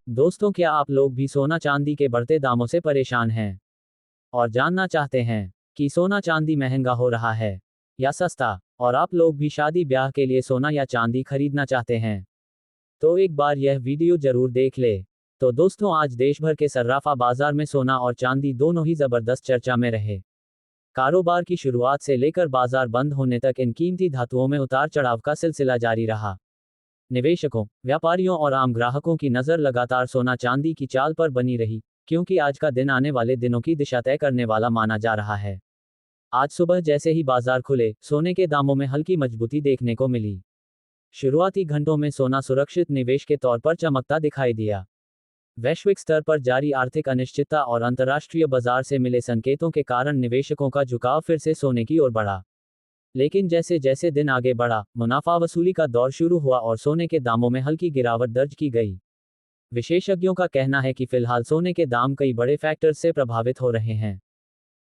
दोस्तों, क्या आप लोग भी सोना चांदी के बढ़ते दामों से परेशान हैं और जानना चाहते हैं कि सोना चांदी महंगा हो रहा है या सस्ता, और आप लोग भी शादी ब्याह के लिए सोना या चांदी खरीदना चाहते हैं? तो एक बार यह वीडियो जरूर देख ले। तो दोस्तों, आज देश भर के सर्राफा बाजार में सोना और चांदी दोनों ही जबरदस्त चर्चा में रहे। कारोबार की शुरुआत से लेकर बाजार बंद होने तक इन कीमती धातुओं में उतार चढ़ाव का सिलसिला जारी रहा। निवेशकों, व्यापारियों और आम ग्राहकों की नज़र लगातार सोना चांदी की चाल पर बनी रही, क्योंकि आज का दिन आने वाले दिनों की दिशा तय करने वाला माना जा रहा है। आज सुबह जैसे ही बाजार खुले, सोने के दामों में हल्की मजबूती देखने को मिली। शुरुआती घंटों में सोना सुरक्षित निवेश के तौर पर चमकता दिखाई दिया। वैश्विक स्तर पर जारी आर्थिक अनिश्चितता और अंतर्राष्ट्रीय बाजार से मिले संकेतों के कारण निवेशकों का झुकाव फिर से सोने की ओर बढ़ा। लेकिन जैसे जैसे दिन आगे बढ़ा, मुनाफा वसूली का दौर शुरू हुआ और सोने के दामों में हल्की गिरावट दर्ज की गई। विशेषज्ञों का कहना है कि फिलहाल सोने के दाम कई बड़े फैक्टर्स से प्रभावित हो रहे हैं।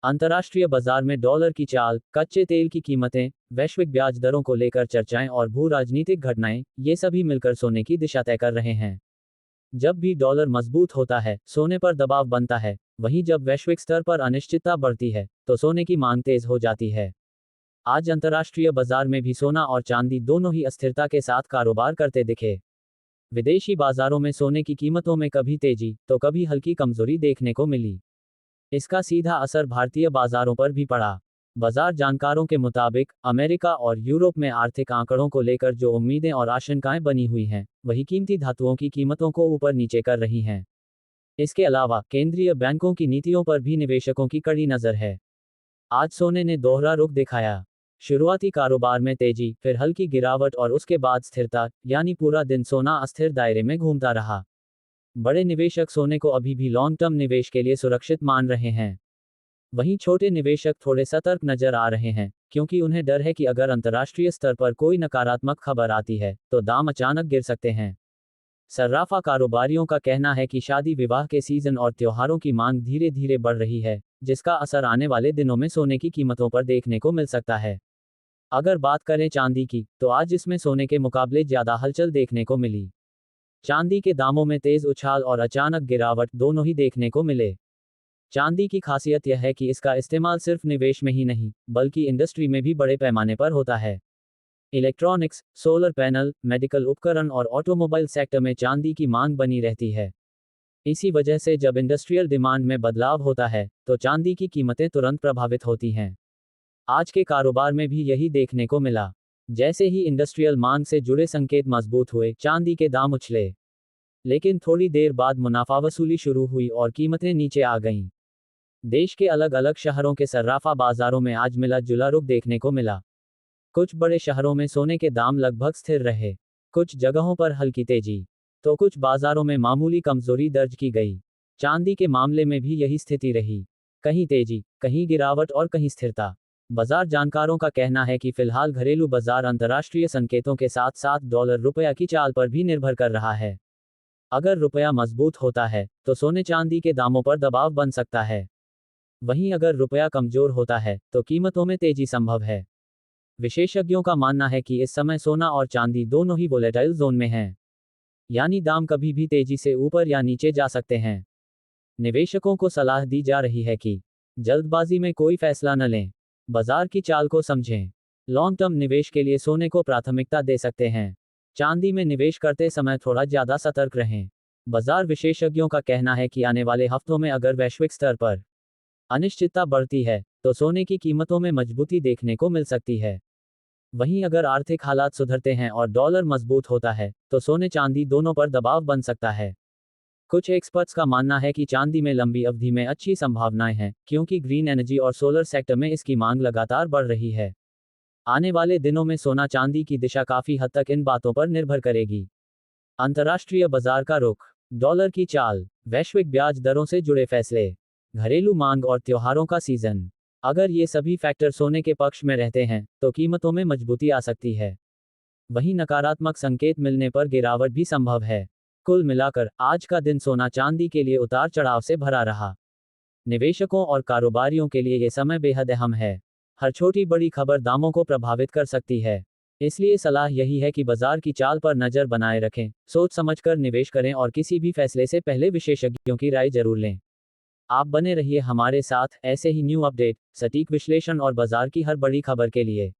अंतर्राष्ट्रीय बाजार में डॉलर की चाल, कच्चे तेल की कीमतें, वैश्विक ब्याज दरों को लेकर चर्चाएं और भू राजनीतिक घटनाएं, ये सभी मिलकर सोने की दिशा तय कर रहे हैं। जब भी डॉलर मजबूत होता है, सोने पर दबाव बनता है। वहीं जब वैश्विक स्तर पर अनिश्चितता बढ़ती है, तो सोने की मांग तेज हो जाती है। आज अंतर्राष्ट्रीय बाजार में भी सोना और चांदी दोनों ही अस्थिरता के साथ कारोबार करते दिखे। विदेशी बाजारों में सोने की कीमतों में कभी तेजी तो कभी हल्की कमजोरी देखने को मिली। इसका सीधा असर भारतीय बाजारों पर भी पड़ा। बाजार जानकारों के मुताबिक अमेरिका और यूरोप में आर्थिक आंकड़ों को लेकर जो उम्मीदें और आशंकाएं बनी हुई हैं, वही कीमती धातुओं की कीमतों को ऊपर नीचे कर रही हैं। इसके अलावा केंद्रीय बैंकों की नीतियों पर भी निवेशकों की कड़ी नजर है। आज सोने ने दोहरा रुख दिखाया। शुरुआती कारोबार में तेजी, फिर हल्की गिरावट और उसके बाद स्थिरता, यानी पूरा दिन सोना अस्थिर दायरे में घूमता रहा। बड़े निवेशक सोने को अभी भी लॉन्ग टर्म निवेश के लिए सुरक्षित मान रहे हैं। वहीं छोटे निवेशक थोड़े सतर्क नजर आ रहे हैं, क्योंकि उन्हें डर है कि अगर अंतर्राष्ट्रीय स्तर पर कोई नकारात्मक खबर आती है, तो दाम अचानक गिर सकते हैं। सर्राफा कारोबारियों का कहना है कि शादी विवाह के सीजन और त्योहारों की मांग धीरे धीरे बढ़ रही है, जिसका असर आने वाले दिनों में सोने की कीमतों पर देखने को मिल सकता है। अगर बात करें चांदी की, तो आज इसमें सोने के मुकाबले ज्यादा हलचल देखने को मिली। चांदी के दामों में तेज उछाल और अचानक गिरावट दोनों ही देखने को मिले। चांदी की खासियत यह है कि इसका इस्तेमाल सिर्फ निवेश में ही नहीं, बल्कि इंडस्ट्री में भी बड़े पैमाने पर होता है। इलेक्ट्रॉनिक्स, सोलर पैनल, मेडिकल उपकरण और ऑटोमोबाइल सेक्टर में चांदी की मांग बनी रहती है। इसी वजह से जब इंडस्ट्रियल डिमांड में बदलाव होता है, तो चांदी की कीमतें तुरंत प्रभावित होती हैं। आज के कारोबार में भी यही देखने को मिला। जैसे ही इंडस्ट्रियल मांग से जुड़े संकेत मजबूत हुए, चांदी के दाम उछले। लेकिन थोड़ी देर बाद मुनाफा वसूली शुरू हुई और कीमतें नीचे आ गईं। देश के अलग अलग शहरों के सर्राफा बाजारों में आज मिला जुला रुख देखने को मिला। कुछ बड़े शहरों में सोने के दाम लगभग स्थिर रहे। कुछ जगहों पर हल्की तेजी, तो कुछ बाजारों में मामूली कमजोरी दर्ज की गई। चांदी के मामले में भी यही स्थिति रही। कहीं तेजी, कहीं गिरावट और कहीं स्थिरता। बाजार जानकारों का कहना है कि फिलहाल घरेलू बाजार अंतर्राष्ट्रीय संकेतों के साथ साथ डॉलर रुपया की चाल पर भी निर्भर कर रहा है। अगर रुपया मजबूत होता है, तो सोने चांदी के दामों पर दबाव बन सकता है। वहीं अगर रुपया कमजोर होता है, तो कीमतों में तेजी संभव है। विशेषज्ञों का मानना है कि इस समय सोना और चांदी दोनों ही वोलेटाइल जोन में हैं, यानी दाम कभी भी तेजी से ऊपर या नीचे जा सकते हैं। निवेशकों को सलाह दी जा रही है कि जल्दबाजी में कोई फैसला न लें, बाजार की चाल को समझें। लॉन्ग टर्म निवेश के लिए सोने को प्राथमिकता दे सकते हैं। चांदी में निवेश करते समय थोड़ा ज्यादा सतर्क रहें। बाजार विशेषज्ञों का कहना है कि आने वाले हफ्तों में अगर वैश्विक स्तर पर अनिश्चितता बढ़ती है, तो सोने की कीमतों में मजबूती देखने को मिल सकती है। वहीं अगर आर्थिक हालात सुधरते हैं और डॉलर मजबूत होता है, तो सोने चांदी दोनों पर दबाव बन सकता है। कुछ एक्सपर्ट्स का मानना है कि चांदी में लंबी अवधि में अच्छी संभावनाएं हैं, क्योंकि ग्रीन एनर्जी और सोलर सेक्टर में इसकी मांग लगातार बढ़ रही है। आने वाले दिनों में सोना चांदी की दिशा काफी हद तक इन बातों पर निर्भर करेगी। अंतर्राष्ट्रीय बाजार का रुख, डॉलर की चाल, वैश्विक ब्याज दरों से जुड़े फैसले, घरेलू मांग और त्योहारों का सीजन। अगर ये सभी फैक्टर सोने के पक्ष में रहते हैं, तो कीमतों में मजबूती आ सकती है। वहीं नकारात्मक संकेत मिलने पर गिरावट भी संभव है। कुल मिलाकर आज का दिन सोना चांदी के लिए उतार चढ़ाव से भरा रहा। निवेशकों और कारोबारियों के लिए ये समय बेहद अहम है। हर छोटी बड़ी खबर दामों को प्रभावित कर सकती है। इसलिए सलाह यही है कि बाजार की चाल पर नजर बनाए रखें, सोच समझकर निवेश करें और किसी भी फैसले से पहले विशेषज्ञों की राय जरूर लें। आप बने रहिए हमारे साथ ऐसे ही न्यू अपडेट, सटीक विश्लेषण और बाजार की हर बड़ी खबर के लिए।